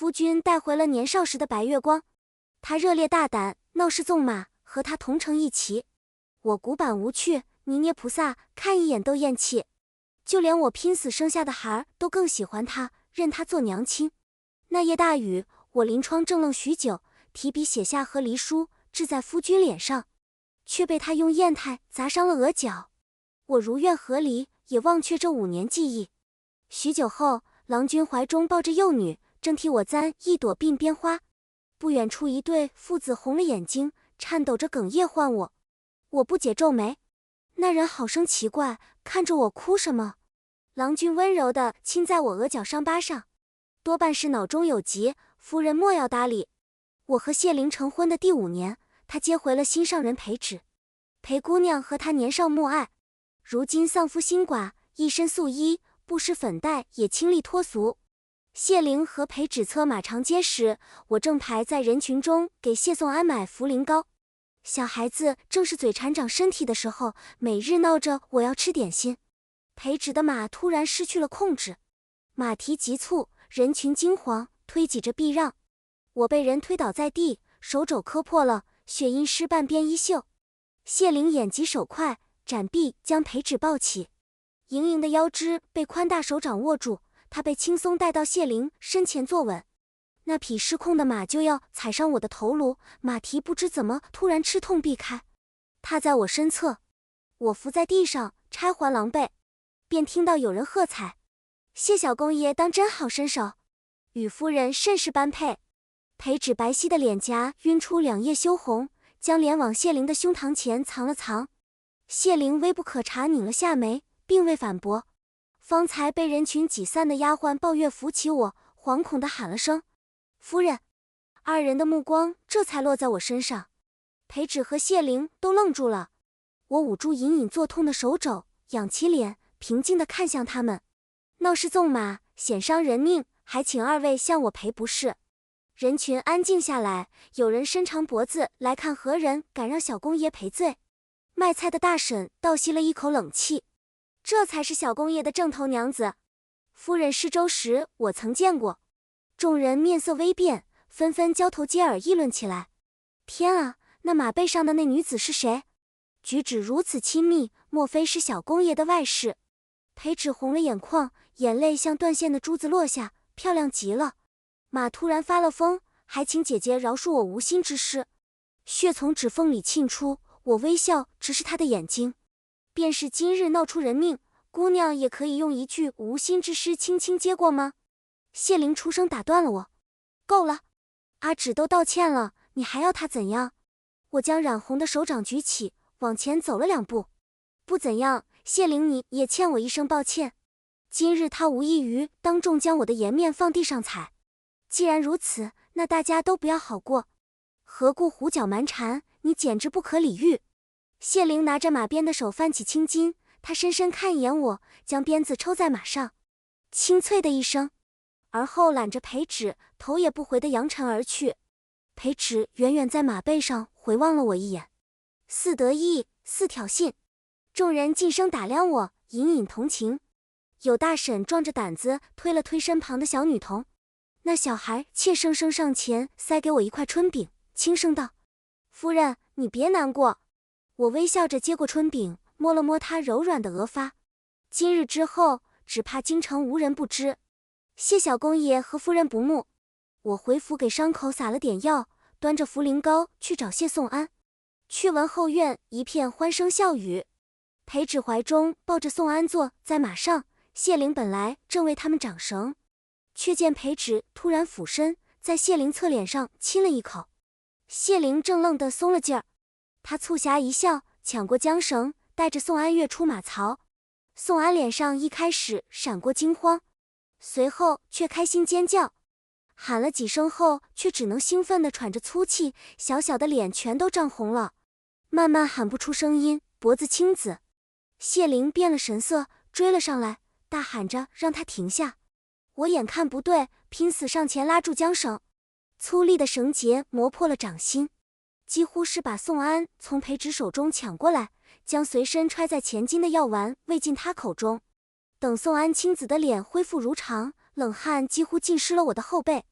夫君带回了年少时的白月光。他热烈大胆，闹市纵马，和他同乘一骑。我古板无趣，泥捏菩萨，看一眼都厌弃。就连我拼死生下的孩儿都更喜欢他，认他做娘亲。那夜大雨，我临窗怔愣许久，提笔写下和离书，掷在夫君脸上，却被他用砚台砸伤了额角。我如愿和离，也忘却这5年记忆。许久后，郎君怀中抱着幼女，正替我簪一朵鬓边花。不远处一对父子红了眼睛，颤抖着哽咽唤我。我不解皱眉，那人好生奇怪，看着我哭什么？郎君温柔地亲在我额角伤疤上，多半是脑中有疾，夫人莫要搭理。我和谢灵成婚的第5年，他接回了心上人裴芷。裴姑娘和他年少慕爱，如今丧夫心寡，一身素衣，不施粉黛也清丽脱俗。谢灵和裴芷策马长街时，我正排在人群中给谢颂安买茯苓糕。小孩子正是嘴馋长身体的时候，每日闹着我要吃点心。裴芷的马突然失去了控制，马蹄急促，人群惊慌，推挤着避让。我被人推倒在地，手肘磕破了，血印湿半边衣袖。谢灵眼疾手快，展臂将裴芷抱起，盈盈的腰肢被宽大手掌握住，他被轻松带到谢灵身前坐稳。那匹失控的马就要踩上我的头颅，马蹄不知怎么突然吃痛避开，踏在我身侧。我伏在地上，钗环狼狈，便听到有人喝彩：“谢小公爷当真好身手，与夫人甚是般配。”裴芷白皙的脸颊晕出2叶羞红，将脸往谢灵的胸膛前藏了藏。谢灵微不可察拧了下眉，并未反驳。方才被人群挤散的丫鬟抱月扶起我，惶恐地喊了声：“夫人！”2人的目光这才落在我身上。裴芷和谢灵都愣住了。我捂住隐隐作痛的手肘，仰起脸，平静地看向他们。闹市纵马，险伤人命，还请2位向我赔不是。人群安静下来，有人伸长脖子来看何人敢让小公爷赔罪。卖菜的大婶倒吸了一口冷气：“这才是小公爷的正头娘子，夫人施粥时我曾见过。”众人面色微变，纷纷交头接耳议论起来。天啊，那马背上的那女子是谁？举止如此亲密，莫非是小公爷的外室？裴芷红了眼眶，眼泪像断线的珠子落下，漂亮极了。马突然发了疯，还请姐姐饶恕我无心之失。血从指缝里沁出，我微笑直视她的眼睛。便是今日闹出人命，姑娘也可以用一句无心之失轻轻接过吗？谢灵出声打断了我：“够了，阿芷都道歉了，你还要她怎样？”我将染红的手掌举起，往前走了2步。不怎样，谢灵你也欠我一声抱歉。今日她无异于当众将我的颜面放地上踩。既然如此，那大家都不要好过，何故胡搅蛮缠？你简直不可理喻。谢灵拿着马鞭的手泛起青筋，他深深看一眼我，将鞭子抽在马上，清脆的一声，而后揽着裴芷，头也不回地扬尘而去。裴芷远远在马背上回望了我一眼，似得意，似挑衅。众人噤声打量我，隐隐同情。有大婶壮着胆子推了推身旁的小女童，那小孩怯生生上前塞给我一块春饼，轻声道：“夫人，你别难过。”我微笑着接过春饼，摸了摸她柔软的额发。今日之后，只怕京城无人不知。谢小公爷和夫人不睦。我回府给伤口撒了点药，端着茯苓糕去找谢颂安。去闻后院一片欢声笑语。裴芷怀中抱着颂安坐在马上，谢灵本来正为他们掌绳，却见裴芷突然俯身，在谢灵侧脸上亲了一口。谢灵正愣得松了劲儿，他促狭一笑，抢过缰绳，带着宋安跃出马槽。宋安脸上一开始闪过惊慌，随后却开心尖叫，喊了几声后，却只能兴奋地喘着粗气，小小的脸全都涨红了，慢慢喊不出声音，脖子青紫。谢灵变了神色，追了上来，大喊着让他停下。我眼看不对，拼死上前拉住缰绳，粗粝的绳结磨破了掌心，几乎是把宋安从裴芷手中抢过来，将随身揣在前襟的药丸喂进他口中。等宋安青紫的脸恢复如常，冷汗几乎浸湿了我的后背。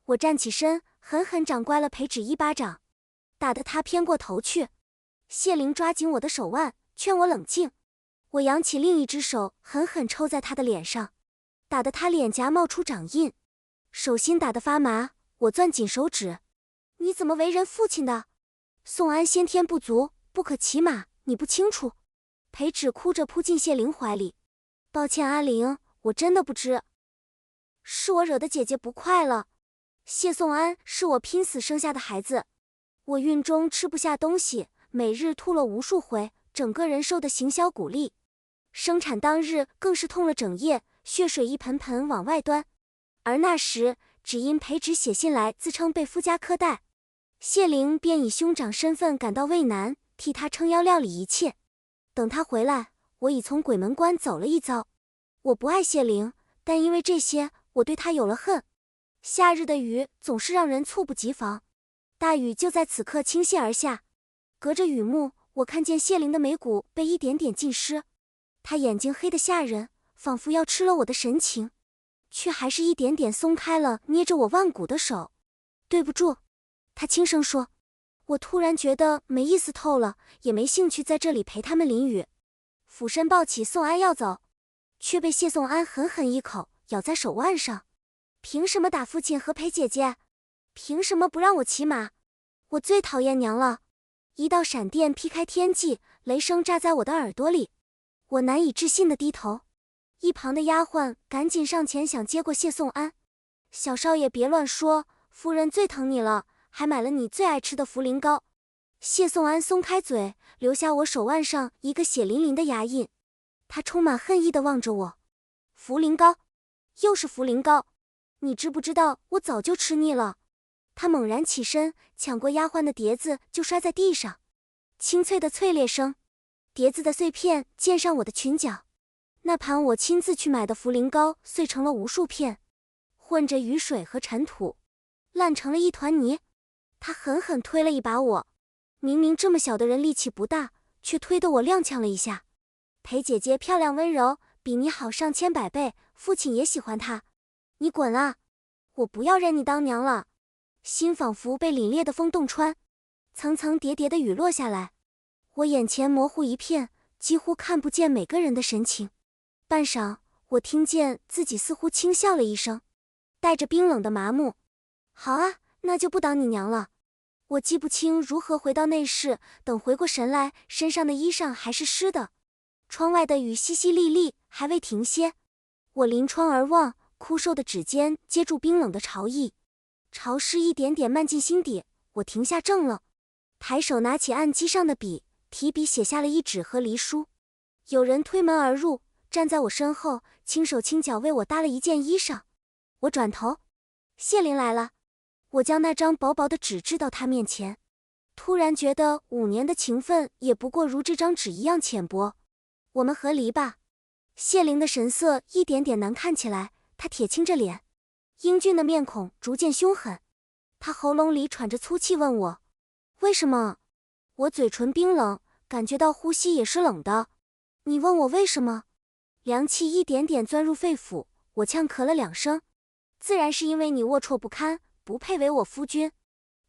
我站起身，狠狠掌掴了裴芷一巴掌，打得他偏过头去。谢灵抓紧我的手腕，劝我冷静。我扬起另一只手，狠狠抽在他的脸上，打得他脸颊冒出掌印，手心打得发麻。我攥紧手指，你怎么为人父亲的？宋安先天不足，不可骑马，你不清楚。裴芷哭着扑进谢灵怀里，抱歉阿灵，我真的不知，是我惹得姐姐不快了。谢宋安是我拼死生下的孩子，我孕中吃不下东西，每日吐了无数回，整个人瘦得形销骨立。生产当日更是痛了整夜，血水一盆盆往外端。而那时只因裴芷写信来自称被夫家苛待，谢灵便以兄长身份赶到渭南，替他撑腰料理一切。等他回来，我已从鬼门关走了一遭。我不爱谢灵，但因为这些，我对他有了恨。夏日的雨总是让人猝不及防，大雨就在此刻倾泻而下。隔着雨幕，我看见谢灵的眉骨被一点点浸湿，他眼睛黑得吓人，仿佛要吃了我的神情，却还是一点点松开了捏着我腕骨的手。对不住，他轻声说。我突然觉得没意思透了，也没兴趣在这里陪他们淋雨。俯身抱起宋安要走，却被谢宋安狠狠一口咬在手腕上。凭什么打父亲和裴姐姐？凭什么不让我骑马？我最讨厌娘了！一道闪电劈开天际，雷声炸在我的耳朵里。我难以置信地低头，一旁的丫鬟赶紧上前想接过谢宋安。小少爷别乱说，夫人最疼你了，还买了你最爱吃的茯苓糕。谢宋安松开嘴，留下我手腕上一个血淋淋的牙印。他充满恨意地望着我。茯苓糕，又是茯苓糕，你知不知道我早就吃腻了？他猛然起身，抢过丫鬟的碟子就摔在地上，清脆的脆裂声，碟子的碎片溅上我的裙角。那盘我亲自去买的茯苓糕碎成了无数片，混着雨水和尘土，烂成了一团泥。他狠狠推了一把我，明明这么小的人力气不大，却推得我踉跄了一下。裴姐姐漂亮温柔，比你好上千百倍，父亲也喜欢她。你滚啊！我不要认你当娘了。心仿佛被凛冽的风洞穿，层层叠叠的雨落下来，我眼前模糊一片，几乎看不见每个人的神情。半晌，我听见自己似乎轻笑了一声，带着冰冷的麻木。好啊，那就不当你娘了。我记不清如何回到内室，等回过神来，身上的衣裳还是湿的，窗外的雨淅淅沥沥，还未停歇。我临窗而望，枯瘦的指尖接住冰冷的潮意，潮湿一点点漫进心底。我停下怔了，抬手拿起案几上的笔，提笔写下了一纸和离书。有人推门而入，站在我身后，轻手轻脚为我搭了一件衣裳。我转头，谢灵来了。我将那张薄薄的纸掷到他面前，突然觉得5年的情分也不过如这张纸一样浅薄。我们和离吧。谢灵的神色一点点难看起来，他铁青着脸，英俊的面孔逐渐凶狠。他喉咙里喘着粗气问我，为什么？我嘴唇冰冷，感觉到呼吸也是冷的。你问我为什么？凉气一点点钻入肺腑，我呛咳了2声。自然是因为你龌龊不堪，不配为我夫君。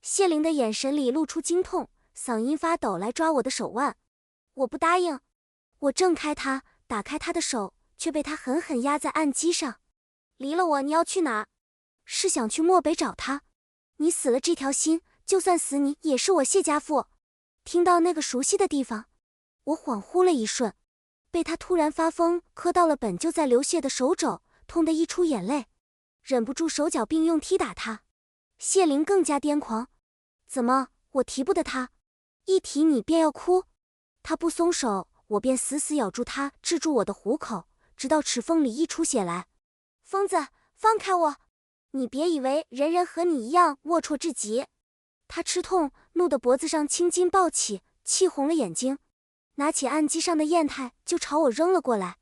谢灵的眼神里露出惊痛，嗓音发抖来抓我的手腕。我不答应。我挣开他，打开他的手，却被他狠狠压在案几上。离了我，你要去哪？是想去漠北找他？你死了这条心，就算死你也是我谢家妇。听到那个熟悉的地方，我恍惚了一瞬，被他突然发疯磕到了本就在流血的手肘，痛得一出眼泪，忍不住手脚并用踢打他。谢灵更加癫狂，怎么，我提不得他？一提你便要哭？他不松手，我便死死咬住他，制住我的虎口，直到齿缝里溢出血来。疯子，放开我！你别以为人人和你一样龌龊至极。他吃痛，怒得脖子上青筋暴起，气红了眼睛，拿起案几上的砚台就朝我扔了过来。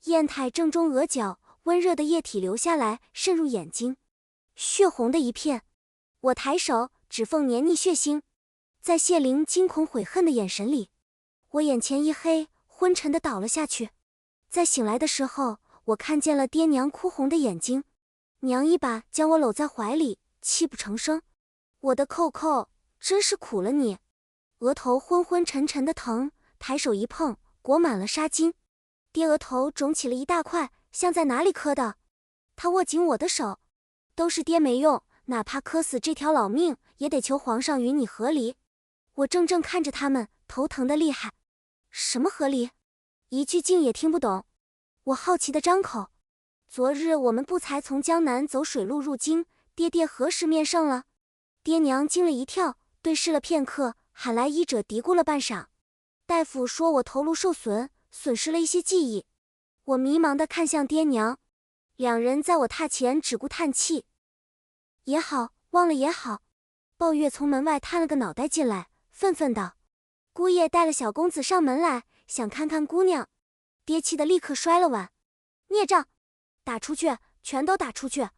砚台正中额角，温热的液体流下来，渗入眼睛，血红的一片。我抬手，指缝黏腻血腥，在谢灵惊恐悔恨的眼神里，我眼前一黑，昏沉地倒了下去。在醒来的时候，我看见了爹娘哭红的眼睛，娘一把将我搂在怀里，泣不成声。我的扣扣，真是苦了你。额头昏昏沉沉的疼，抬手一碰，裹满了纱巾。爹额头肿起了一大块，像在哪里磕的。他握紧我的手，都是爹没用，哪怕磕死这条老命，也得求皇上与你和离。我怔怔看着他们，头疼得厉害。什么和离？一句竟也听不懂。我好奇地张口，昨日我们不才从江南走水路入京，爹何时面圣了？爹娘惊了一跳，对视了片刻，喊来医者嘀咕了半晌。大夫说我头颅受损，损失了一些记忆。我迷茫地看向爹娘，两人在我榻前只顾叹气。也好，忘了也好。鲍月从门外探了个脑袋进来，愤愤道：姑爷带了小公子上门来，想看看姑娘。爹气得立刻摔了碗。孽障！打出去，全都打出去！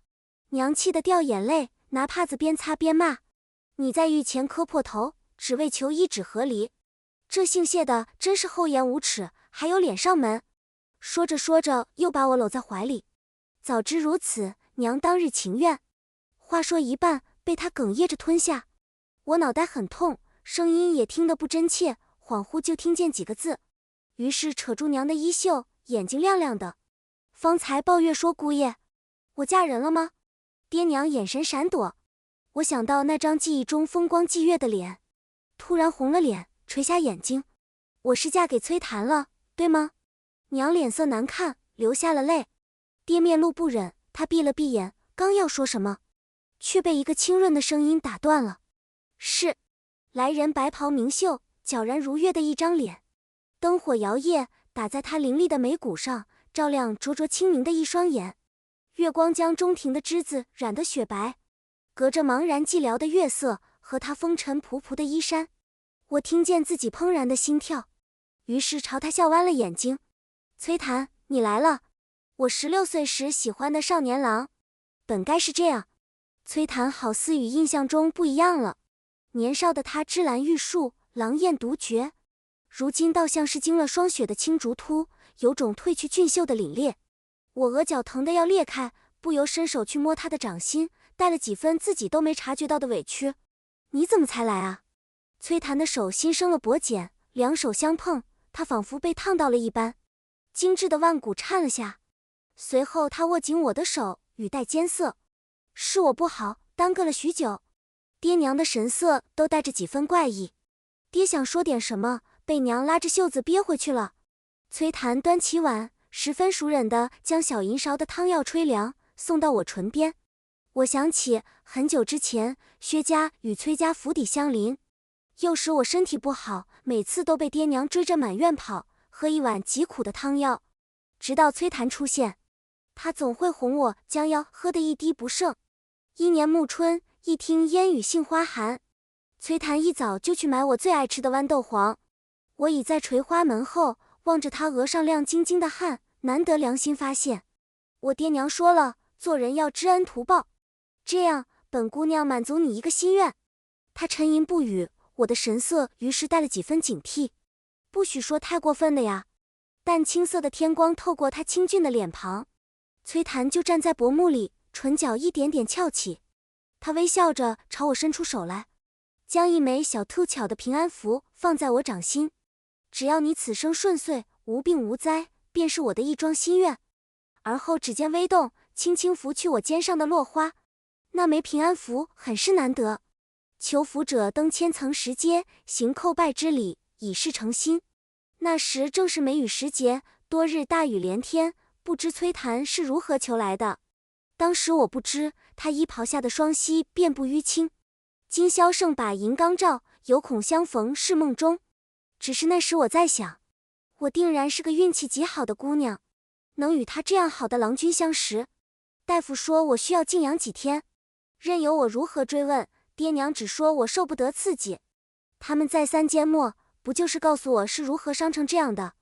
娘气得掉眼泪，拿帕子边擦边骂：你在御前磕破头，只为求医止和离。这姓谢的真是厚颜无耻，还有脸上门。说着说着，又把我搂在怀里。早知如此，娘当日情愿。话说一半，被他哽咽着吞下。我脑袋很痛，声音也听得不真切，恍惚就听见几个字，于是扯住娘的衣袖，眼睛亮亮的。方才鲍月说姑爷，我嫁人了吗？爹娘眼神闪躲。我想到那张记忆中风光霁月的脸，突然红了脸，垂下眼睛。我是嫁给崔檀了，对吗？娘脸色难看，流下了泪。爹面露不忍，他闭了闭眼，刚要说什么，却被一个清润的声音打断了。是。来人白袍明袖，皎然如月的一张脸，灯火摇曳，打在他凌厉的眉骨上，照亮灼灼清明的一双眼。月光将中庭的栀子染得雪白，隔着茫然寂寥的月色和他风尘仆仆的衣衫，我听见自己怦然的心跳，于是朝他笑弯了眼睛。崔檀，你来了，我16岁时喜欢的少年郎。本该是这样，崔檀好似与印象中不一样了。年少的他芝兰玉树，狼艳独绝，如今倒像是经了霜雪的青竹突，有种褪去俊秀的凛冽。我额角疼得要裂开，不由伸手去摸他的掌心，带了几分自己都没察觉到的委屈。你怎么才来啊？崔檀的手心生了薄茧，两手相碰，他仿佛被烫到了一般，精致的腕骨颤了下。随后他握紧我的手，语带艰涩：是我不好，耽搁了许久。爹娘的神色都带着几分怪异。爹想说点什么，被娘拉着袖子憋回去了。崔檀端起碗，十分熟稔地将小银勺的汤药吹凉，送到我唇边。我想起很久之前，薛家与崔家府邸相邻，幼时我身体不好，每次都被爹娘追着满院跑，喝一碗极苦的汤药。直到崔檀出现，他总会哄我将药喝得一滴不剩。一年暮春，一听烟雨杏花寒，崔檀一早就去买我最爱吃的豌豆黄。我倚在垂花门后，望着他额上亮晶晶的汗，难得良心发现。我爹娘说了，做人要知恩图报，这样本姑娘满足你一个心愿。他沉吟不语，我的神色于是带了几分警惕。不许说太过分的呀。淡青色的天光透过他清俊的脸庞，崔檀就站在薄幕里，唇角一点点翘起。他微笑着朝我伸出手来，将一枚小兔巧的平安符放在我掌心。只要你此生顺遂，无病无灾，便是我的一桩心愿。而后指尖微动，轻轻拂去我肩上的落花。那枚平安符很是难得，求福者登千层石阶，行叩拜之礼，以示诚心。那时正是梅雨时节，多日大雨连天，不知崔檀是如何求来的。当时我不知，他衣袍下的双膝遍布淤青。今宵胜把银缸照，有恐相逢是梦中。只是那时我在想，我定然是个运气极好的姑娘，能与他这样好的郎君相识。大夫说我需要静养几天，任由我如何追问，爹娘只说我受不得刺激。他们再三缄默，不就是告诉我是如何伤成这样的。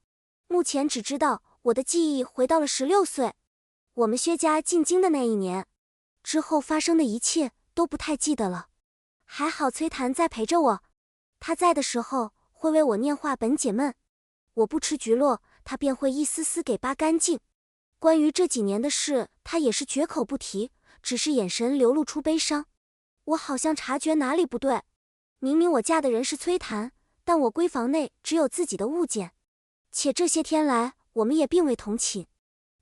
目前只知道我的记忆回到了16岁，我们薛家进京的那一年，之后发生的一切都不太记得了。还好崔檀在陪着我，他在的时候会为我念话本解闷，我不吃菊络，他便会一丝丝给扒干净。关于这几年的事，他也是绝口不提，只是眼神流露出悲伤。我好像察觉哪里不对，明明我嫁的人是崔檀，但我闺房内只有自己的物件，且这些天来我们也并未同寝，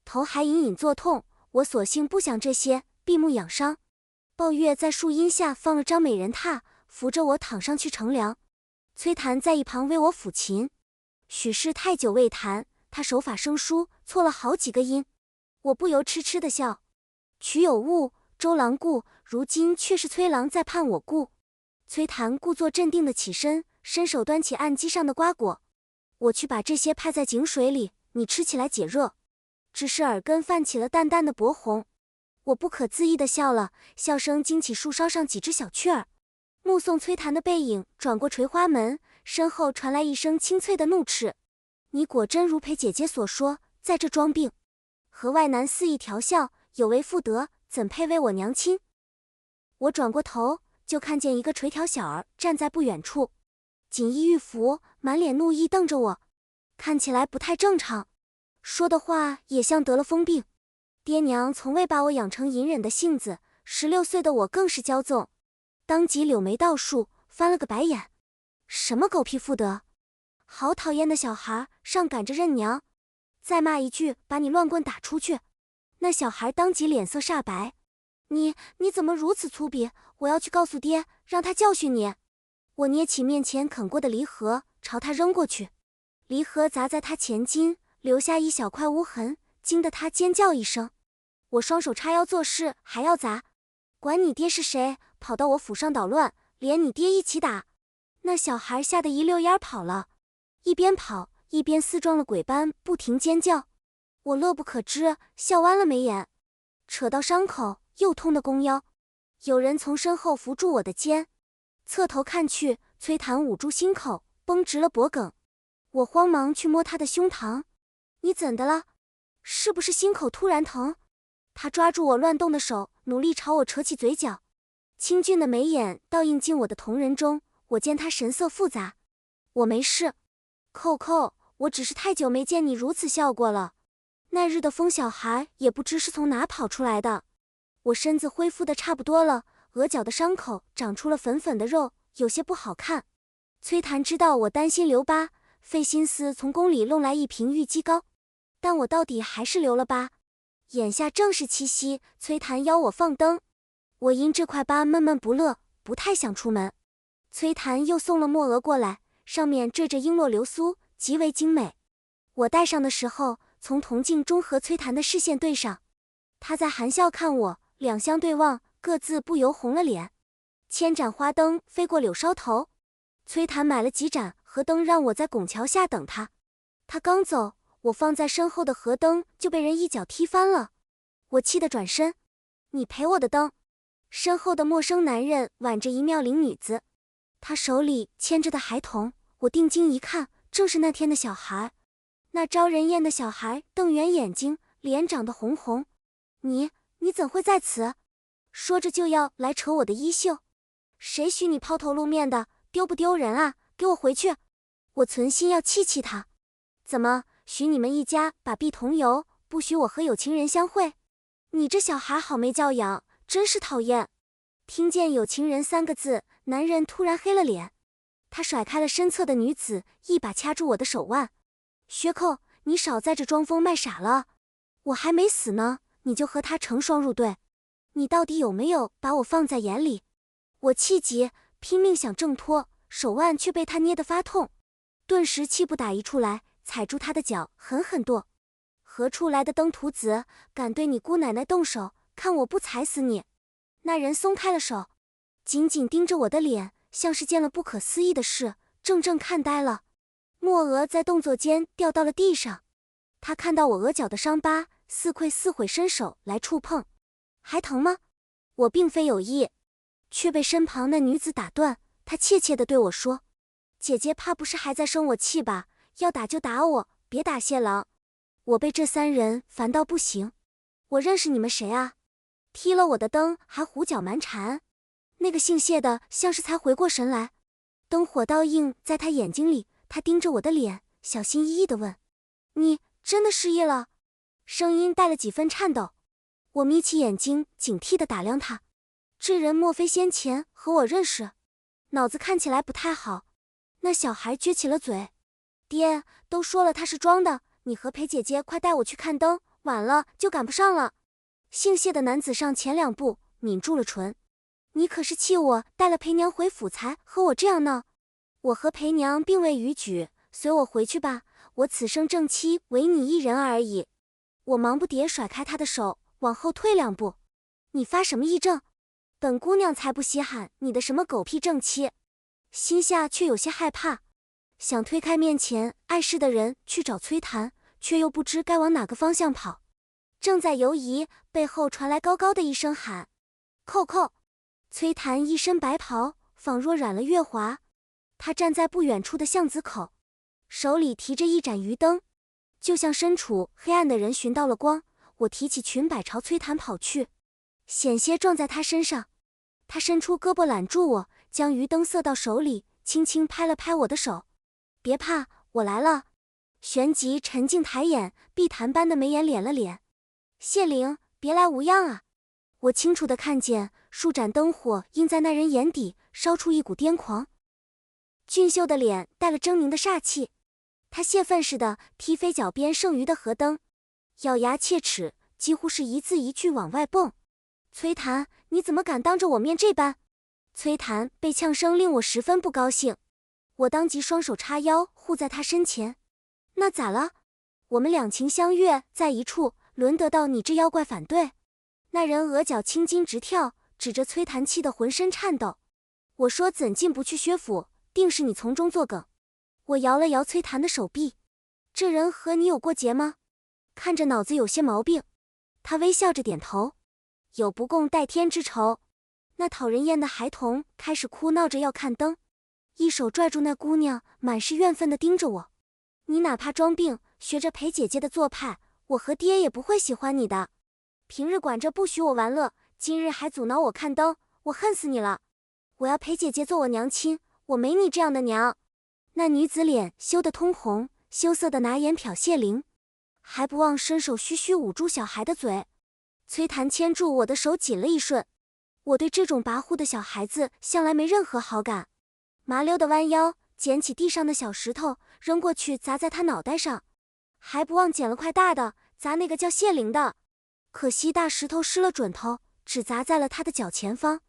头还隐隐作痛，我索性不想这些，闭目养伤。抱月在树荫下放了张美人榻，扶着我躺上去乘凉。崔檀在一旁为我抚琴，许是太久未弹，他手法生疏，错了好几个音。我不由痴痴地笑。曲有误，周郎顾，如今却是崔郎在盼我顾。崔檀故作镇定地起身，伸手端起案几上的瓜果。我去把这些拍在井水里，你吃起来解热。只是耳根泛起了淡淡的薄红。我不可自抑地笑了，笑声惊起树梢上几只小雀儿。目送崔檀的背影转过垂花门，身后传来一声清脆的怒斥：你果真如裴姐姐所说，在这装病，和外男肆意调笑，有违妇德，怎配为我娘亲？我转过头，就看见一个垂髫小儿站在不远处，锦衣玉服，满脸怒意瞪着我，看起来不太正常，说的话也像得了疯病。爹娘从未把我养成隐忍的性子，16岁的我更是骄纵，当即柳眉倒竖，翻了个白眼。什么狗屁妇德，好讨厌的小孩，上赶着认娘，再骂一句把你乱棍打出去。那小孩当即脸色煞白，你怎么如此粗鄙，我要去告诉爹，让他教训你。我捏起面前啃过的梨核，朝他扔过去，梨核砸在他前襟，留下一小块污痕，惊得他尖叫一声。我双手叉腰做事，还要砸，管你爹是谁，跑到我府上捣乱，连你爹一起打。那小孩吓得一溜烟跑了，一边跑一边似撞了鬼般不停尖叫。我乐不可支，笑弯了眉眼，扯到伤口又痛得弓腰。有人从身后扶住我的肩，侧头看去，崔檀捂住心口，绷直了脖颈。我慌忙去摸他的胸膛，你怎的了？是不是心口突然疼？他抓住我乱动的手，努力朝我扯起嘴角，清俊的眉眼倒映进我的瞳仁中。我见他神色复杂，我没事。扣，我只是太久没见你如此笑过了。那日的疯小孩也不知是从哪跑出来的。我身子恢复的差不多了，额角的伤口长出了粉粉的肉，有些不好看。崔檀知道我担心留疤，费心思从宫里弄来一瓶玉鸡膏，但我到底还是留了疤。眼下正是七夕，崔檀邀我放灯，我因这块疤闷闷不乐，不太想出门。崔檀又送了墨额过来，上面缀着璎珞流苏，极为精美。我戴上的时候，从铜镜中和崔檀的视线对上，他在含笑看我，两相对望，各自不由红了脸。千盏花灯飞过柳梢头，崔檀买了几盏河灯让我在拱桥下等他。他刚走，我放在身后的河灯就被人一脚踢翻了，我气得转身，你赔我的灯。身后的陌生男人挽着一妙龄女子，他手里牵着的孩童，我定睛一看，正是那天的小孩。那招人厌的小孩瞪圆眼睛，脸长得红红。你怎会在此？说着就要来扯我的衣袖。谁许你抛头露面的，丢不丢人啊？给我回去！我存心要气他。怎么许你们一家把婢同游，不许我和有情人相会？你这小孩好没教养，真是讨厌。听见有情人3个字，男人突然黑了脸，他甩开了身侧的女子，一把掐住我的手腕。薛寇，你少在这装疯卖傻了，我还没死呢，你就和他成双入对，你到底有没有把我放在眼里？我气急，拼命想挣脱，手腕却被他捏得发痛，顿时气不打一处来，踩住他的脚，狠狠跺。何处来的登徒子，敢对你姑奶奶动手，看我不踩死你！那人松开了手，紧紧盯着我的脸，像是见了不可思议的事，怔怔看呆了。墨额在动作间掉到了地上，他看到我额角的伤疤，似愧似悔，伸手来触碰。还疼吗？我并非有意，却被身旁那女子打断。她怯怯地对我说：姐姐怕不是还在生我气吧？要打就打我，别打谢郎。我被这3人烦到不行。我认识你们谁啊？踢了我的灯还胡搅蛮缠。那个姓谢的像是才回过神来，灯火倒映在他眼睛里，他盯着我的脸，小心翼翼地问：你真的失忆了？声音带了几分颤抖。我眯起眼睛，警惕地打量他。这人莫非先前和我认识？脑子看起来不太好。那小孩撅起了嘴，爹，都说了他是装的，你和裴姐姐快带我去看灯，晚了就赶不上了。姓谢的男子上前2步，抿住了唇。你可是气我带了裴娘回府才和我这样闹？我和裴娘并未逾矩，随我回去吧，我此生正妻唯你一人而已。我忙不迭甩开他的手，往后退2步。你发什么癔症？本姑娘才不稀罕你的什么狗屁正妻。心下却有些害怕，想推开面前碍事的人去找崔檀，却又不知该往哪个方向跑。正在犹疑，背后传来高高的一声喊：扣扣！崔檀一身白袍，仿若染了月华。他站在不远处的巷子口，手里提着一盏鱼灯，就像身处黑暗的人寻到了光。我提起裙摆朝崔檀跑去，险些撞在他身上。他伸出胳膊揽住我，将鱼灯塞到手里，轻轻拍了拍我的手。别怕，我来了。旋即沉静抬眼，碧潭般的眉眼敛了敛。谢灵，别来无恙啊！我清楚地看见数盏灯火映在那人眼底，烧出一股癫狂。俊秀的脸带了狰狞的煞气，他泄愤似的踢飞脚边剩余的河灯，咬牙切齿，几乎是一字一句往外蹦。崔檀，你怎么敢当着我面这般？崔檀被呛声令我十分不高兴，我当即双手叉腰护在他身前。那咋了？我们两情相悦在一处，轮得到你这妖怪反对？那人额角青筋直跳，指着崔檀气得浑身颤抖。我说怎进不去薛府，定是你从中作梗。我摇了摇崔檀的手臂，这人和你有过节吗？看着脑子有些毛病。他微笑着点头，有不共戴天之仇。那讨人厌的孩童开始哭闹着要看灯，一手拽住那姑娘，满是怨愤地盯着我。你哪怕装病，学着裴姐姐的做派，我和爹也不会喜欢你的。平日管着不许我玩乐，今日还阻挠我看灯，我恨死你了！我要裴姐姐做我娘亲，我没你这样的娘。那女子脸羞得通红，羞涩地拿眼瞟谢灵，还不忘伸手虚虚捂住小孩的嘴。崔檀牵住我的手紧了一瞬，我对这种跋扈的小孩子向来没任何好感。麻溜地弯腰捡起地上的小石头，扔过去砸在他脑袋上，还不忘捡了块大的砸那个叫谢灵的。可惜大石头失了准头，只砸在了他的脚前方。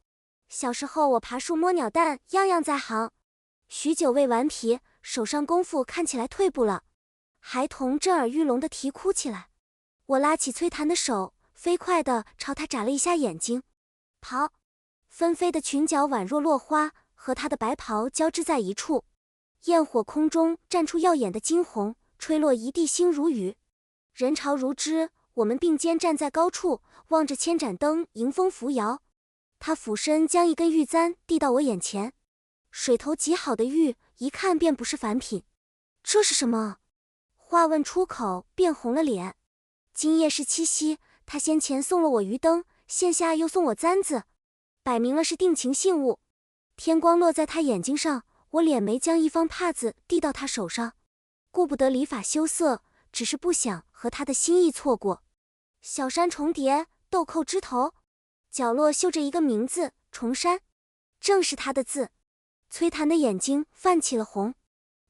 小时候我爬树摸鸟蛋样样在行，许久未顽皮，手上功夫看起来退步了。孩童震耳欲聋地啼哭起来。我拉起崔檀的手，飞快地朝他眨了一下眼睛。跑！纷飞的裙角宛若落花，和他的白袍交织在一处，焰火空中绽出耀眼的金红，吹落一地星如雨。人潮如织，我们并肩站在高处，望着千盏灯迎风扶摇。他俯身将一根玉簪递到我眼前，水头极好的玉，一看便不是凡品。这是什么？话问出口便红了脸。今夜是七夕，他先前送了我鱼灯，现下又送我簪子，摆明了是定情信物。天光落在他眼睛上，我脸眉将一方帕子递到他手上，顾不得礼法羞涩，只是不想和他的心意错过。小山重叠，豆蔻枝头，角落绣着一个名字，重山，正是他的字。崔檀的眼睛泛起了红。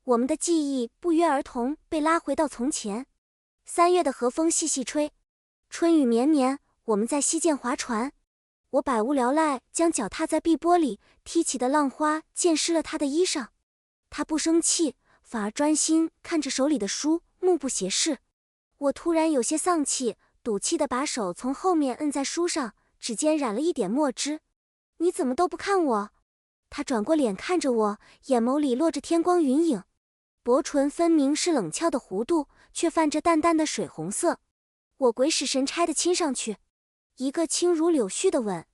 我们的记忆不约而同被拉回到从前。3月的和风细细吹，春雨绵绵，我们在溪涧划船。我百无聊赖，将脚踏在碧波里，踢起的浪花溅湿了他的衣裳。他不生气，反而专心看着手里的书，目不斜视。我突然有些丧气，赌气地把手从后面摁在书上，指尖染了一点墨汁。你怎么都不看我？他转过脸看着我，眼眸里落着天光云影，薄唇分明是冷峭的弧度，却泛着淡淡的水红色。我鬼使神差地亲上去，一个轻如柳絮的吻。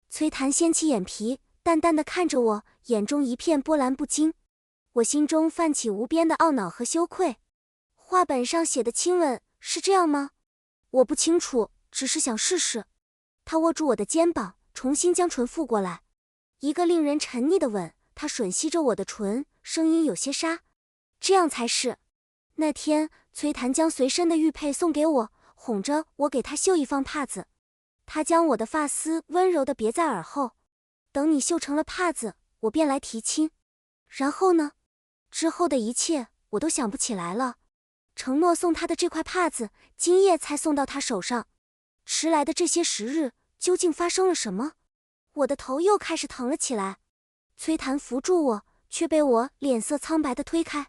崔檀掀起眼皮，淡淡地看着我，眼中一片波澜不惊。我心中泛起无边的懊恼和羞愧。画本上写的亲吻是这样吗？我不清楚，只是想试试。他握住我的肩膀，重新将唇覆过来，一个令人沉溺的吻。他吮吸着我的唇，声音有些沙。这样才是。那天崔檀将随身的玉佩送给我，哄着我给他绣一方帕子。他将我的发丝温柔地别在耳后，等你绣成了帕子，我便来提亲。然后呢？之后的一切我都想不起来了。承诺送他的这块帕子，今夜才送到他手上。迟来的这些时日，究竟发生了什么？我的头又开始疼了起来。崔檀扶住我，却被我脸色苍白地推开。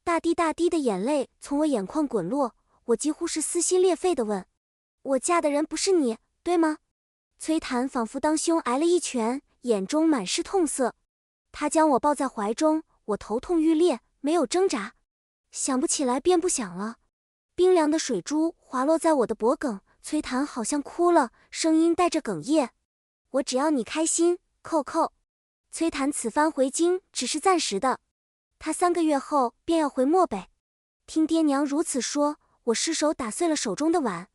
大滴大滴的眼泪从我眼眶滚落，我几乎是撕心裂肺地问：我嫁的人不是你，对吗？崔檀仿佛当胸挨了一拳，眼中满是痛色。他将我抱在怀中，我头痛欲裂，没有挣扎。想不起来便不想了。冰凉的水珠滑落在我的脖颈，崔檀好像哭了，声音带着哽咽：我只要你开心，扣扣。崔檀此番回京只是暂时的，他3个月后便要回漠北。听爹娘如此说，我失手打碎了手中的碗。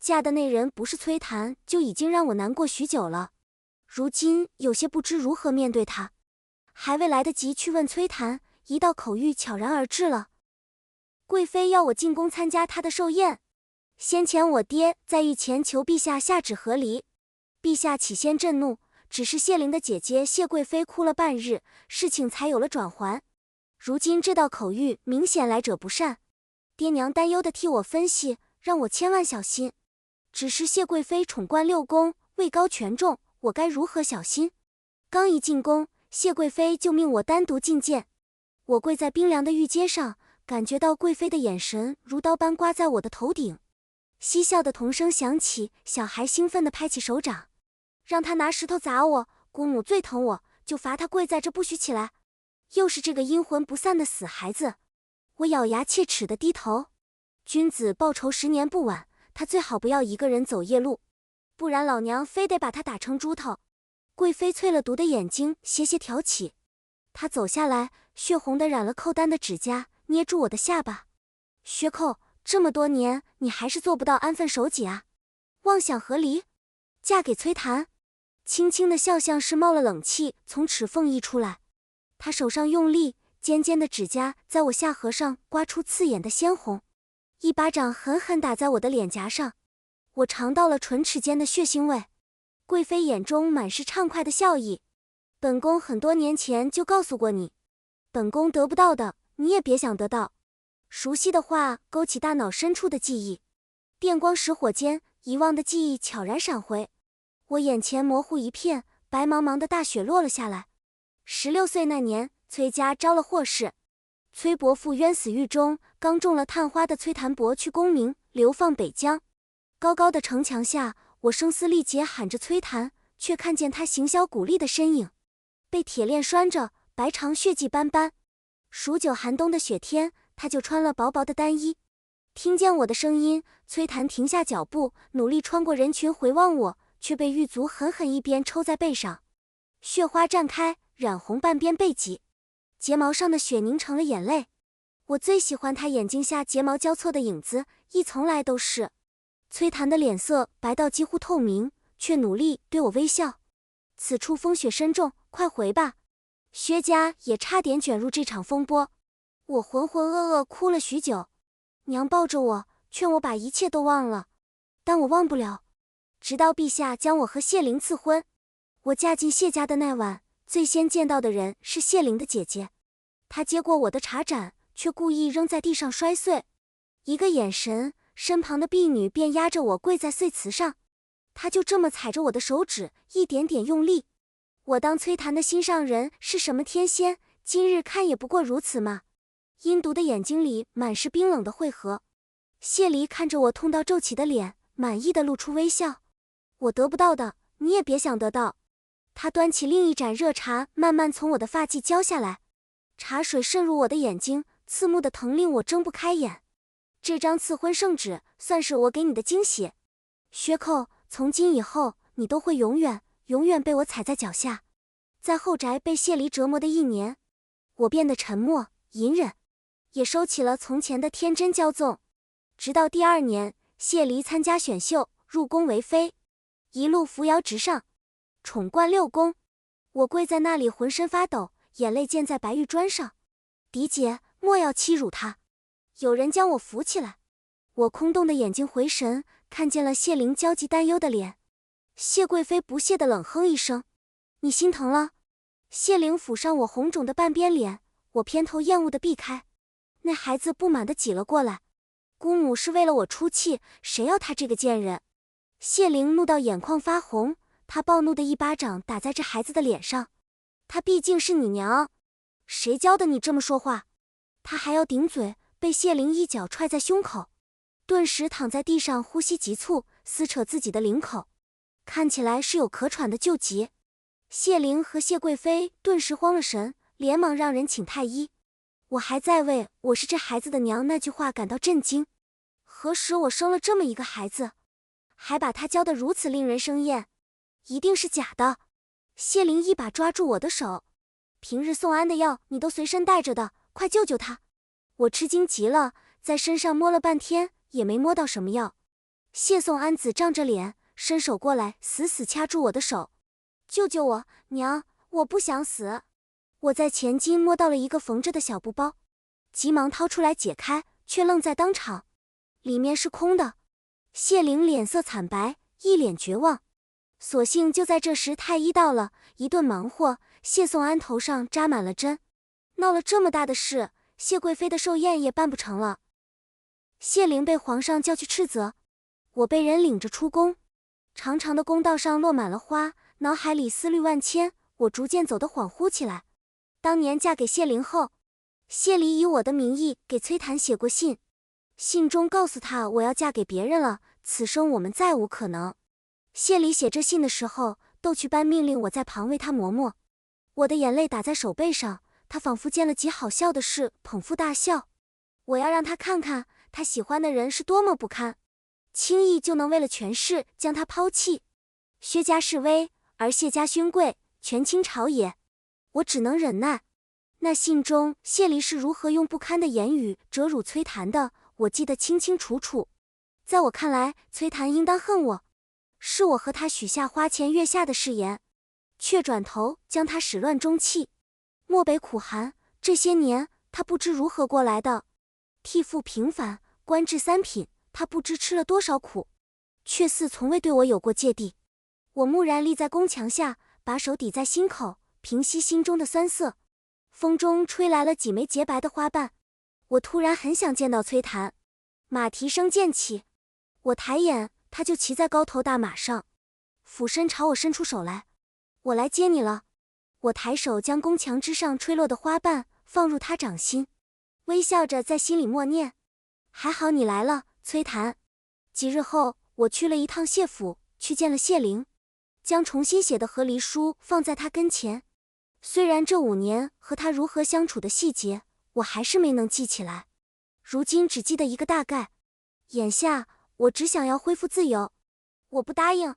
嫁的那人不是崔檀，就已经让我难过许久了，如今有些不知如何面对他。还未来得及去问崔檀，一道口谕悄然而至了。贵妃要我进宫参加她的寿宴。先前我爹在御前求陛下下旨和离，陛下起先震怒，只是谢灵的姐姐谢贵妃哭了半日，事情才有了转圜。如今这道口谕明显来者不善，爹娘担忧地替我分析，让我千万小心。只是谢贵妃宠冠6宫，位高权重，我该如何小心？刚一进宫，谢贵妃就命我单独觐见。我跪在冰凉的御阶上，感觉到贵妃的眼神如刀般刮在我的头顶。嬉笑的童声响起，小孩兴奋地拍起手掌，让他拿石头砸我，姑母最疼我，就罚他跪在这不许起来。又是这个阴魂不散的死孩子。我咬牙切齿地低头。君子报仇10年不晚，他最好不要一个人走夜路，不然老娘非得把他打成猪头。贵妃淬了毒的眼睛斜斜挑起，她走下来，血红的染了扣单的指甲，捏住我的下巴。薛扣，这么多年你还是做不到安分守己啊？妄想和离，嫁给崔檀。轻轻的笑像是冒了冷气从齿缝溢出来。他手上用力，尖尖的指甲在我下颌上刮出刺眼的鲜红，一巴掌狠狠打在我的脸颊上，我尝到了唇齿间的血腥味。贵妃眼中满是畅快的笑意。本宫很多年前就告诉过你，本宫得不到的，你也别想得到。熟悉的话勾起大脑深处的记忆，电光石火间，遗忘的记忆悄然闪回。我眼前模糊一片，白茫茫的大雪落了下来。16岁那年，崔家招了祸事，崔伯父冤死狱中，刚中了探花的崔檀伯去功名，流放北疆。高高的城墙下，我声嘶力竭喊着崔檀，却看见他行销骨立的身影，被铁链拴着，白长血迹斑斑。数9寒冬的雪天，他就穿了薄薄的单衣。听见我的声音，崔檀停下脚步，努力穿过人群回望我，却被狱卒狠狠一鞭抽在背上，血花绽开，染红半边背脊，睫毛上的血凝成了眼泪。我最喜欢他眼睛下睫毛交错的影子，从来都是。崔檀的脸色白到几乎透明，却努力对我微笑。此处风雪深重，快回吧。薛家也差点卷入这场风波。我浑浑噩噩哭了许久，娘抱着我，劝我把一切都忘了，但我忘不了。直到陛下将我和谢灵赐婚，我嫁进谢家的那晚，最先见到的人是谢灵的姐姐。她接过我的茶盏，却故意扔在地上摔碎。一个眼神，身旁的婢女便压着我跪在碎瓷上，她就这么踩着我的手指，一点点用力。我当崔檀的心上人是什么天仙，今日看也不过如此嘛。阴毒的眼睛里满是冰冷的汇合。谢离看着我痛到皱起的脸，满意的露出微笑。我得不到的，你也别想得到。他端起另一盏热茶，慢慢从我的发髻浇下来，茶水渗入我的眼睛，刺目的疼令我睁不开眼。这张赐婚圣旨算是我给你的惊喜，薛寇，从今以后你都会永远被我踩在脚下。在后宅被谢离折磨的1年，我变得沉默隐忍，也收起了从前的天真骄纵。直到第2年，谢离参加选秀，入宫为妃，一路扶摇直上，宠冠6宫。我跪在那里浑身发抖，眼泪溅在白玉砖上。嫡姐，莫要欺辱他。有人将我扶起来，我空洞的眼睛回神，看见了谢灵焦急担忧的脸。谢贵妃不屑地冷哼一声：“你心疼了？”谢灵抚上我红肿的半边脸，我偏头厌恶地避开。那孩子不满地挤了过来：“姑母是为了我出气，谁要她这个贱人？”谢灵怒到眼眶发红，她暴怒的一巴掌打在这孩子的脸上：“她毕竟是你娘，谁教的你这么说话？”她还要顶嘴，被谢灵一脚踹在胸口，顿时躺在地上呼吸急促，撕扯自己的领口，看起来是有咳喘的救急。谢灵和谢贵妃顿时慌了神，连忙让人请太医。我还在为我是这孩子的娘那句话感到震惊，何时我生了这么一个孩子，还把他教得如此令人生厌，一定是假的。谢灵一把抓住我的手：“平日宋安的药你都随身带着的，快救救他！”我吃惊极了，在身上摸了半天也没摸到什么药。谢宋安子涨着脸伸手过来，死死掐住我的手：“救救我，娘，我不想死。”我在前襟摸到了一个缝着的小布包，急忙掏出来解开，却愣在当场，里面是空的。谢灵脸色惨白，一脸绝望。所幸就在这时太医到了，一顿忙活，谢宋安头上扎满了针。闹了这么大的事，谢贵妃的寿宴也办不成了。谢灵被皇上叫去斥责，我被人领着出宫。长长的宫道上落满了花，脑海里思虑万千，我逐渐走得恍惚起来。当年嫁给谢灵后，谢离以我的名义给崔檀写过信，信中告诉他我要嫁给别人了，此生我们再无可能。谢离写这信的时候，逗趣般命令我在旁为他磨墨。我的眼泪打在手背上，他仿佛见了极好笑的事，捧腹大笑。我要让他看看他喜欢的人是多么不堪，轻易就能为了权势将他抛弃。薛家势微，而谢家勋贵，权倾朝野，我只能忍耐。那信中谢离是如何用不堪的言语折辱崔檀的，我记得清清楚楚。在我看来，崔檀应当恨我，是我和他许下花前月下的誓言，却转头将他始乱终弃。漠北苦寒，这些年他不知如何过来的。替父平反，官至三品，他不知吃了多少苦，却似从未对我有过芥蒂。我木然立在宫墙下，把手抵在心口，平息心中的酸涩。风中吹来了几枚洁白的花瓣，我突然很想见到崔檀。马蹄声渐起，我抬眼，他就骑在高头大马上，俯身朝我伸出手来：“我来接你了。”我抬手将宫墙之上吹落的花瓣放入他掌心，微笑着在心里默念：“还好你来了，崔檀。”几日后，我去了一趟谢府，去见了谢灵，将重新写的和离书放在他跟前。虽然这5年和他如何相处的细节，我还是没能记起来，如今只记得一个大概。眼下我只想要恢复自由。我不答应。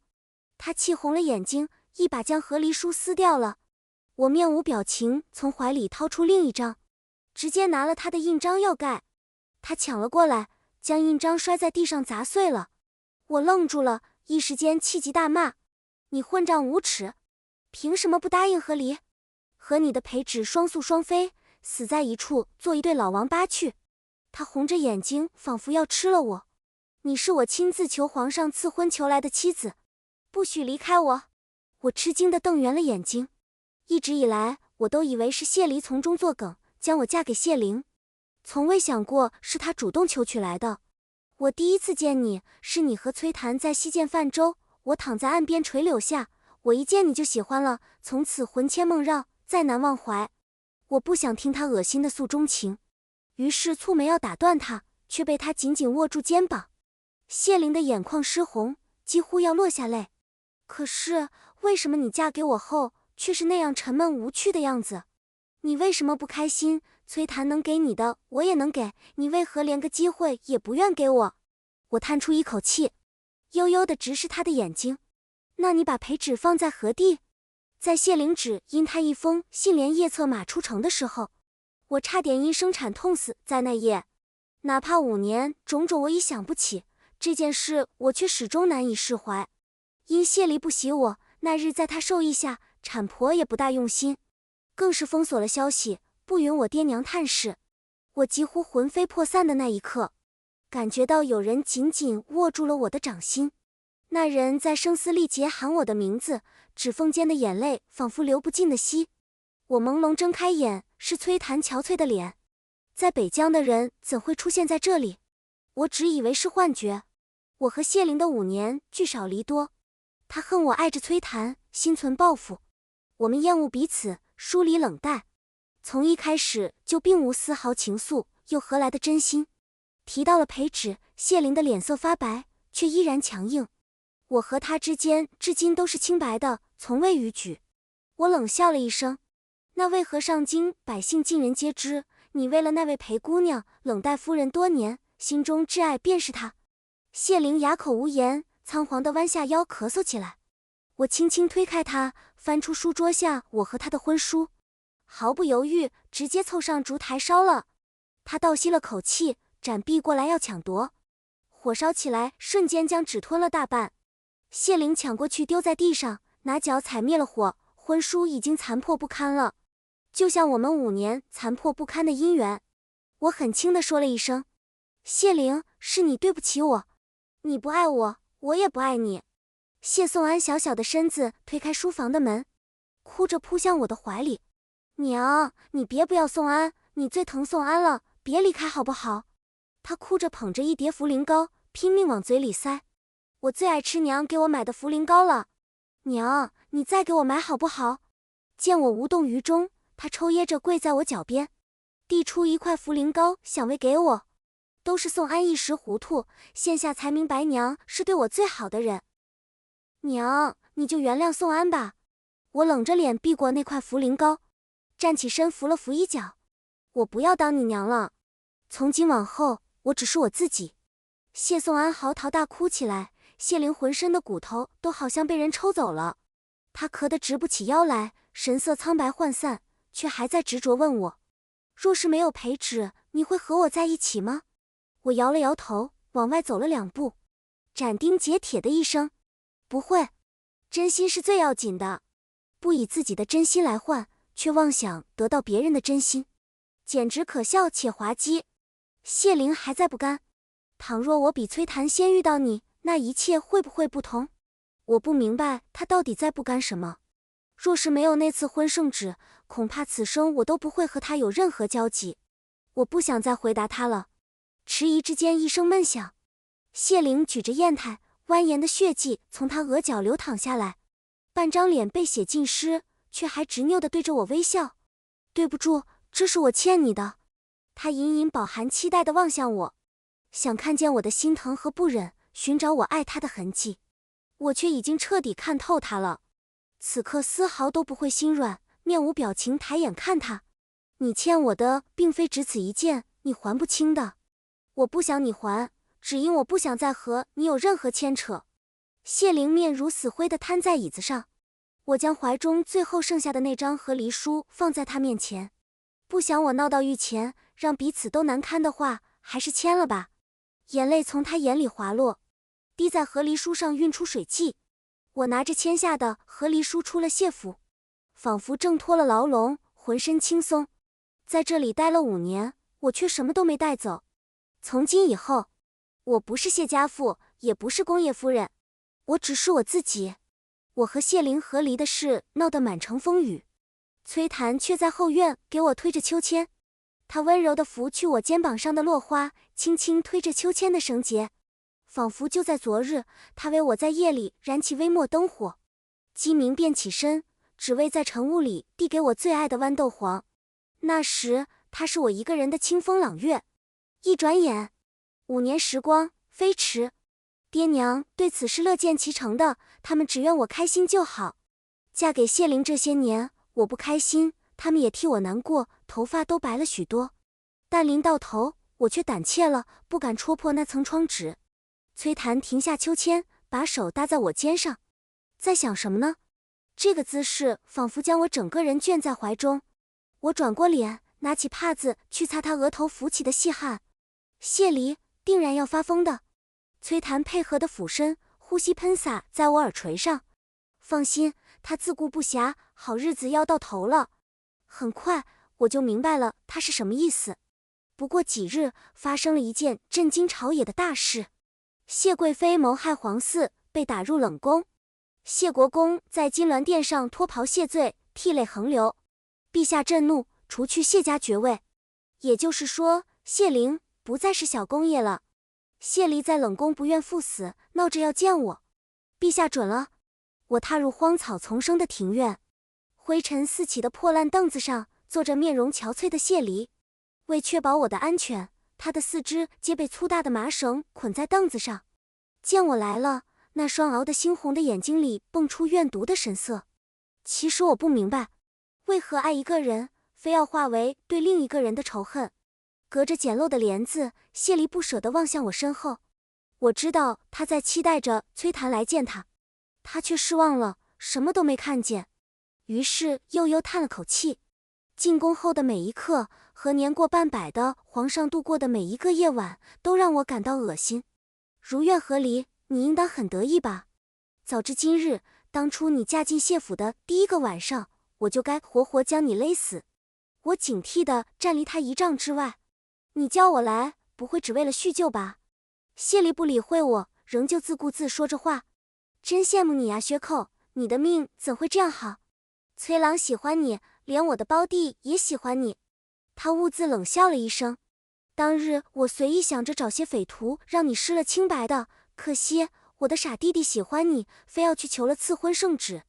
他气红了眼睛，一把将和离书撕掉了。我面无表情，从怀里掏出另一张，直接拿了他的印章要盖。他抢了过来，将印章摔在地上砸碎了。我愣住了，一时间气急大骂：“你混账无耻！凭什么不答应和离？和你的培旨双宿双飞，死在一处，做一对老王八去！”他红着眼睛，仿佛要吃了我。你是我亲自求皇上赐婚求来的妻子，不许离开我！我吃惊地瞪圆了眼睛。一直以来，我都以为是谢离从中作梗，将我嫁给谢灵，从未想过是他主动求娶来的。我第一次见你，是你和崔檀在西涧泛舟，我躺在岸边垂柳下，我一见你就喜欢了，从此魂牵梦绕，再难忘怀。我不想听他恶心的诉衷情，于是蹙眉要打断他，却被他紧紧握住肩膀。谢灵的眼眶湿红，几乎要落下泪。可是为什么你嫁给我后却是那样沉闷无趣的样子？你为什么不开心？崔檀能给你的我也能给，你为何连个机会也不愿给我？我叹出一口气，悠悠地直视他的眼睛。那你把培旨放在何地？在谢灵只因他一封信连夜策马出城的时候，我差点因生产痛死在那夜。哪怕5年种种我已想不起，这件事我却始终难以释怀。因谢离不喜我，那日在他授意下，产婆也不大用心，更是封锁了消息，不允我爹娘探视。我几乎魂飞魄散的那一刻，感觉到有人紧紧握住了我的掌心，那人在声嘶力竭喊我的名字，指缝间的眼泪仿佛流不尽的溪。我朦胧睁开眼，是崔檀憔悴的脸。在北疆的人怎会出现在这里？我只以为是幻觉。我和谢灵的5年聚少离多，他恨我爱着崔檀，心存报复。我们厌恶彼此，疏离冷淡。从一开始就并无丝毫情愫，又何来的真心？提到了裴芷，谢灵的脸色发白，却依然强硬。我和他之间至今都是清白的，从未逾矩。我冷笑了一声，那为何上京百姓尽人皆知，你为了那位裴姑娘冷待夫人多年，心中挚爱便是她？谢灵哑口无言，仓皇地弯下腰咳嗽起来。我轻轻推开他，翻出书桌下我和他的婚书，毫不犹豫直接凑上烛台烧了。他倒吸了口气，展臂过来要抢夺，火烧起来瞬间将纸吞了大半。谢灵抢过去丢在地上，拿脚踩灭了火，婚书已经残破不堪了，就像我们5年残破不堪的姻缘。我很轻地说了一声，谢灵，是你对不起我，你不爱我，我也不爱你。谢颂安小小的身子推开书房的门，哭着扑向我的怀里。娘，你别不要颂安，你最疼颂安了，别离开好不好？他哭着捧着一碟茯苓糕，拼命往嘴里塞。我最爱吃娘给我买的茯苓糕了，娘，你再给我买好不好？见我无动于衷，他抽噎着跪在我脚边，递出一块茯苓糕，想喂给我。都是颂安一时糊涂，现下才明白娘是对我最好的人。娘，你就原谅颂安吧。我冷着脸避过那块茯苓糕，站起身扶了扶衣角。我不要当你娘了，从今往后我只是我自己。谢颂安嚎啕大哭起来，谢灵浑身的骨头都好像被人抽走了。他咳得直不起腰来，神色苍白涣散，却还在执着问我，若是没有裴芷，你会和我在一起吗？我摇了摇头，往外走了2步，斩钉截铁的一声，不会。真心是最要紧的，不以自己的真心来换，却妄想得到别人的真心，简直可笑且滑稽。谢灵还在不甘，倘若我比崔檀先遇到你，那一切会不会不同？我不明白他到底在不甘什么。若是没有那次婚圣旨，恐怕此生我都不会和他有任何交集。我不想再回答他了。迟疑之间，一声闷响，谢灵举着砚台，蜿蜒的血迹从他额角流淌下来，半张脸被血浸湿，却还执拗地对着我微笑。对不住，这是我欠你的。他隐隐饱含期待地望向我，想看见我的心疼和不忍，寻找我爱他的痕迹。我却已经彻底看透他了，此刻丝毫都不会心软，面无表情抬眼看他。你欠我的并非只此一件，你还不清的。我不想你还，只因我不想再和你有任何牵扯。谢灵面如死灰地瘫在椅子上，我将怀中最后剩下的那张和离书放在他面前，不想我闹到御前，让彼此都难堪的话，还是签了吧。眼泪从他眼里滑落，滴在和离书上晕出水迹。我拿着签下的和离书出了谢府，仿佛挣脱了牢笼，浑身轻松。在这里待了5年，我却什么都没带走。从今以后，我不是谢家妇，也不是工业夫人，我只是我自己。我和谢灵和离的事闹得满城风雨，崔檀却在后院给我推着秋千，他温柔地拂去我肩膀上的落花，轻轻推着秋千的绳结，仿佛就在昨日，他为我在夜里燃起微末灯火，鸡鸣便起身，只为在晨雾里递给我最爱的豌豆黄。那时他是我一个人的清风朗月。一转眼5年时光飞驰，爹娘对此是乐见其成的，他们只愿我开心就好。嫁给谢灵这些年，我不开心，他们也替我难过，头发都白了许多。但临到头，我却胆怯了，不敢戳破那层窗纸。崔檀停下秋千，把手搭在我肩上，在想什么呢？这个姿势仿佛将我整个人圈在怀中。我转过脸，拿起帕子去擦他额头浮起的细汗。谢离定然要发疯的。崔檀配合的俯身，呼吸喷洒在我耳垂上。放心，他自顾不暇，好日子要到头了。很快我就明白了他是什么意思。不过几日，发生了一件震惊朝野的大事。谢贵妃谋害皇嗣，被打入冷宫。谢国公在金銮殿上脱袍谢罪，涕泪横流。陛下震怒，除去谢家爵位，也就是说，谢灵不再是小公爷了。谢离在冷宫不愿赴死，闹着要见我。陛下准了。我踏入荒草丛生的庭院，灰尘四起的破烂凳子上坐着面容憔悴的谢离。为确保我的安全，他的四肢皆被粗大的麻绳捆在凳子上。见我来了，那双熬得猩红的眼睛里迸出怨毒的神色。其实我不明白，为何爱一个人，非要化为对另一个人的仇恨。隔着简陋的帘子，谢离不舍地望向我身后。我知道他在期待着崔檀来见他，他却失望了，什么都没看见。于是悠悠叹了口气。进宫后的每一刻和年过半百的皇上度过的每一个夜晚，都让我感到恶心。如愿和离，你应当很得意吧？早知今日，当初你嫁进谢府的第一个晚上，我就该活活将你勒死。我警惕地站离他1丈之外。你叫我来，不会只为了叙旧吧？谢离不理会我，仍旧自顾自说着话。真羡慕你呀，薛寇，你的命怎会这样好？崔郎喜欢你，连我的胞弟也喜欢你。他兀自冷笑了一声。当日我随意想着找些匪徒让你失了清白的，可惜我的傻弟弟喜欢你，非要去求了赐婚圣旨。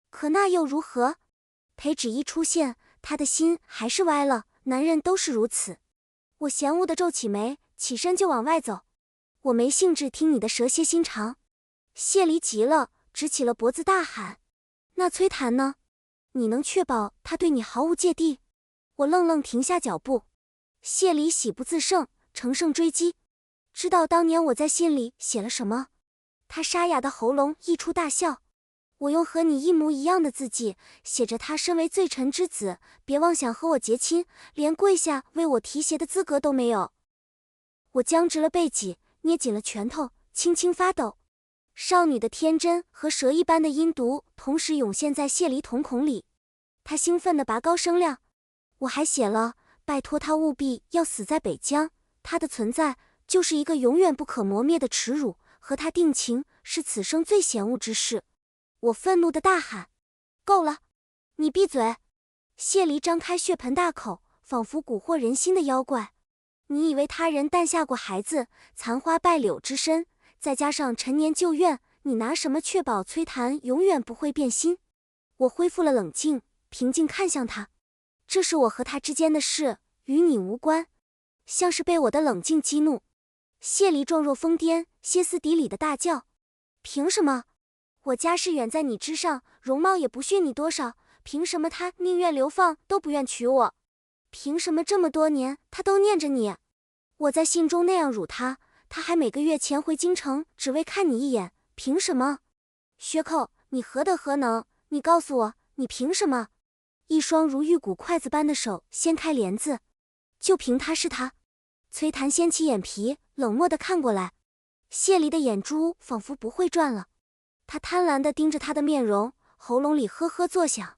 可那又如何？裴旨一出现，他的心还是歪了，男人都是如此。我嫌恶地皱起眉，起身就往外走。我没兴致听你的蛇蝎心肠。谢离急了，直起了脖子大喊：那崔檀呢？你能确保他对你毫无芥蒂？我愣愣停下脚步。谢离喜不自胜，乘胜追击。知道当年我在信里写了什么？他沙哑的喉咙溢出大笑。我用和你一模一样的字迹，写着他身为罪臣之子，别妄想和我结亲，连跪下为我提鞋的资格都没有。我僵直了背脊，捏紧了拳头，轻轻发抖。少女的天真和蛇一般的阴毒同时涌现在谢离瞳孔里。他兴奋地拔高声量。我还写了，拜托他务必要死在北疆，他的存在就是一个永远不可磨灭的耻辱，和他定情是此生最嫌恶之事。我愤怒地大喊：够了，你闭嘴！谢离张开血盆大口，仿佛蛊惑人心的妖怪。你以为他人诞下过孩子，残花败柳之身，再加上陈年旧怨，你拿什么确保崔檀永远不会变心？我恢复了冷静，平静看向他。这是我和他之间的事，与你无关。像是被我的冷静激怒，谢离状若疯癫，歇斯底里的大叫：凭什么？我家世远在你之上，容貌也不逊你多少，凭什么他宁愿流放都不愿娶我？凭什么这么多年他都念着你？我在信中那样辱他，他还每个月前回京城，只为看你一眼，凭什么？薛寇，你何德何能？你告诉我，你凭什么？一双如玉骨筷子般的手掀开帘子，就凭他是他。崔檀掀起眼皮，冷漠地看过来。谢离的眼珠仿佛不会转了，他贪婪地盯着他的面容，喉咙里呵呵作响。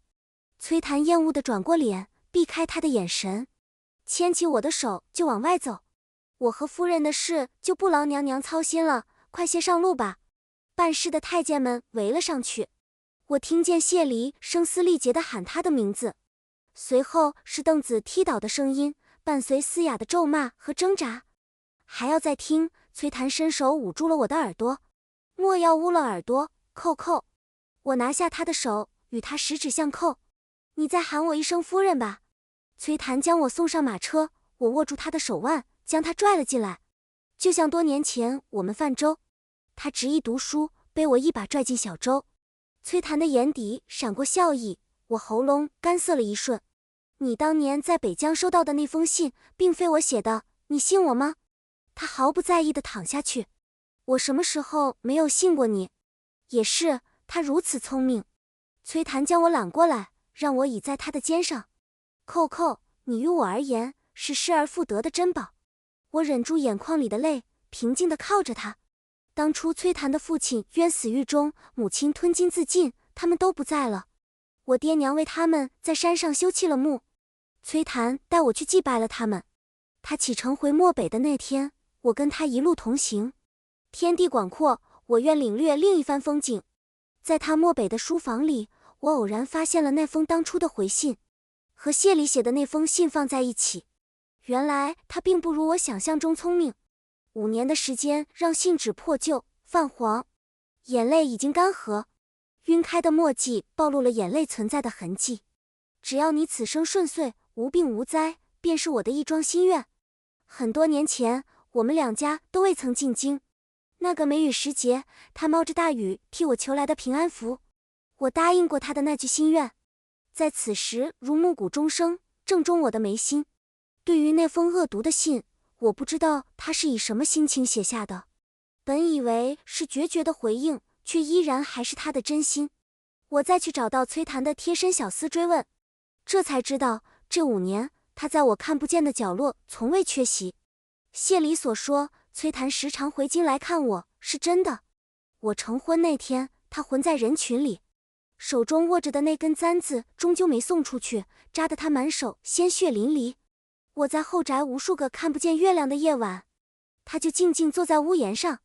崔檀厌恶地转过脸，避开他的眼神，牵起我的手就往外走。我和夫人的事就不劳娘娘操心了，快些上路吧。办事的太监们围了上去。我听见谢离声嘶力竭地喊他的名字，随后是凳子踢倒的声音，伴随嘶哑的咒骂和挣扎。还要再听，崔檀伸手捂住了我的耳朵。莫要捂了耳朵，寇寇。我拿下他的手，与他十指相扣。你再喊我一声夫人吧。崔檀将我送上马车，我握住他的手腕，将他拽了进来。就像多年前我们泛舟，他执意读书，被我一把拽进小舟。崔檀的眼底闪过笑意，我喉咙干涩了一瞬。你当年在北疆收到的那封信，并非我写的，你信我吗？他毫不在意地躺下去。我什么时候没有信过你？也是，他如此聪明。崔檀将我揽过来，让我倚在他的肩上。寇寇，你于我而言是失而复得的珍宝。我忍住眼眶里的泪，平静地靠着他。当初崔檀的父亲冤死狱中，母亲吞金自尽，他们都不在了。我爹娘为他们在山上修葺了墓，崔檀带我去祭拜了他们。他启程回漠北的那天，我跟他一路同行。天地广阔，我愿领略另一番风景。在他漠北的书房里，我偶然发现了那封当初的回信，和谢里写的那封信放在一起。原来他并不如我想象中聪明。5年的时间让信纸破旧、泛黄，眼泪已经干涸，晕开的墨迹暴露了眼泪存在的痕迹。只要你此生顺遂，无病无灾，便是我的一桩心愿。很多年前，我们2家都未曾进京。那个梅雨时节，他冒着大雨替我求来的平安符，我答应过他的那句心愿，在此时如暮鼓钟声，正中我的眉心。对于那封恶毒的信，我不知道他是以什么心情写下的。本以为是决绝的回应，却依然还是他的真心。我再去找到崔檀的贴身小厮追问，这才知道这5年，他在我看不见的角落从未缺席。谢里所说，崔檀时常回京来看我，是真的。我成婚那天，他混在人群里，手中握着的那根簪子终究没送出去，扎得他满手鲜血淋漓。我在后宅无数个看不见月亮的夜晚，他就静静坐在屋檐上，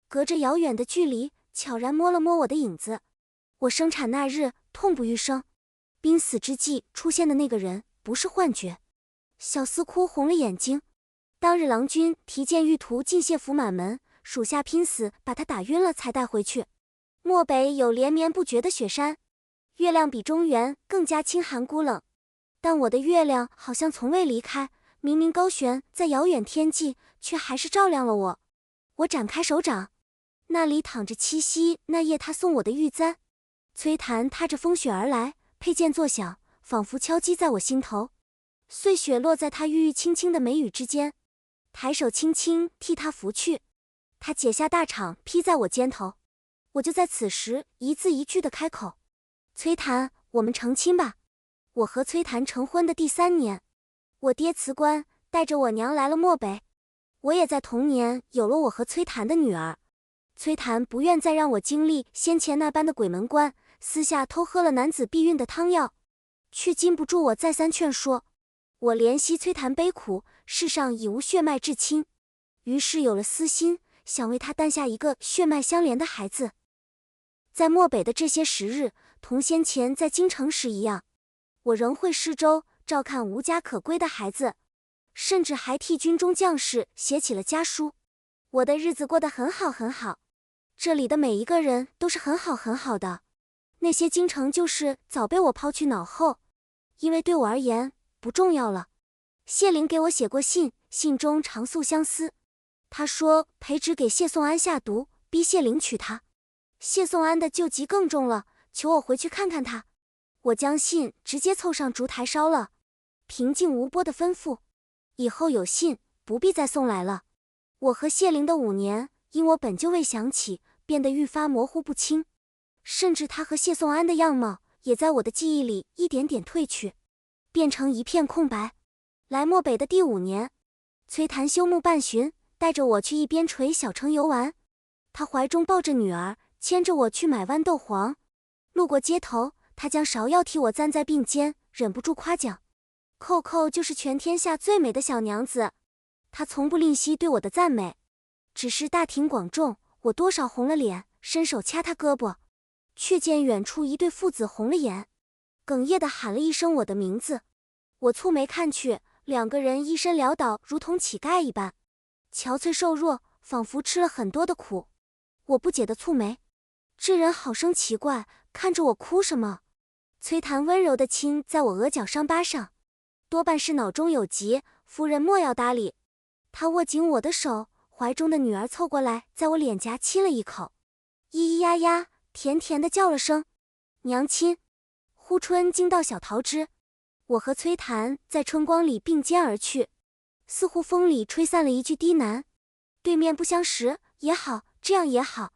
隔着遥远的距离，悄然摸了摸我的影子。我生产那日，痛不欲生，濒死之际出现的那个人，不是幻觉。小厮哭红了眼睛。当日郎君提剑欲屠进谢府满门，属下拼死把他打晕了才带回去。漠北有连绵不绝的雪山，月亮比中原更加清寒孤冷，但我的月亮好像从未离开，明明高悬在遥远天际，却还是照亮了我。我展开手掌，那里躺着七夕那夜他送我的玉簪。崔檀踏着风雪而来，佩剑作响，仿佛敲击在我心头。碎雪落在他郁郁青青的眉宇之间，抬手轻轻替他拂去。他解下大氅披在我肩头，我就在此时一字一句地开口：崔檀，我们成亲吧。我和崔檀成婚的第3年，我爹辞官，带着我娘来了漠北。我也在同年有了我和崔檀的女儿。崔檀不愿再让我经历先前那般的鬼门关，私下偷喝了男子避孕的汤药，却禁不住我再三劝说。我怜惜崔檀悲苦，世上已无血脉至亲，于是有了私心，想为他诞下一个血脉相连的孩子。在漠北的这些时日，同先前在京城时一样，我仍会施粥，照看无家可归的孩子，甚至还替军中将士写起了家书。我的日子过得很好很好，这里的每一个人都是很好很好的，那些京城旧事早被我抛去脑后，因为对我而言不重要了。谢灵给我写过信，信中常诉相思。他说裴植给谢颂安下毒，逼谢灵娶她。谢颂安的旧疾更重了，求我回去看看他。我将信直接凑上烛台烧了，平静无波的吩咐：以后有信不必再送来了。我和谢灵的5年，因我本就未想起，变得愈发模糊不清，甚至他和谢颂安的样貌也在我的记忆里一点点褪去，变成一片空白。来漠北的第5年，崔檀休沐半旬，带着我去一边陲小城游玩。他怀中抱着女儿，牵着我去买豌豆黄。路过街头，他将芍药替我簪在鬓间，忍不住夸奖：扣扣就是全天下最美的小娘子。他从不吝惜对我的赞美，只是大庭广众，我多少红了脸，伸手掐他胳膊，却见远处一对父子红了眼，哽咽地喊了一声我的名字。我蹙眉看去，2个人一身潦倒，如同乞丐一般，憔悴瘦弱，仿佛吃了很多的苦。我不解地蹙眉，这人好生奇怪，看着我哭什么？崔檀温柔地亲在我额角伤疤上，多半是脑中有疾，夫人莫要搭理。他握紧我的手，怀中的女儿凑过来，在我脸颊亲了一口，咿咿呀呀，甜甜地叫了声娘亲。呼春惊到小桃枝，我和崔檀在春光里并肩而去，似乎风里吹散了一句低喃：对面不相识也好，这样也好。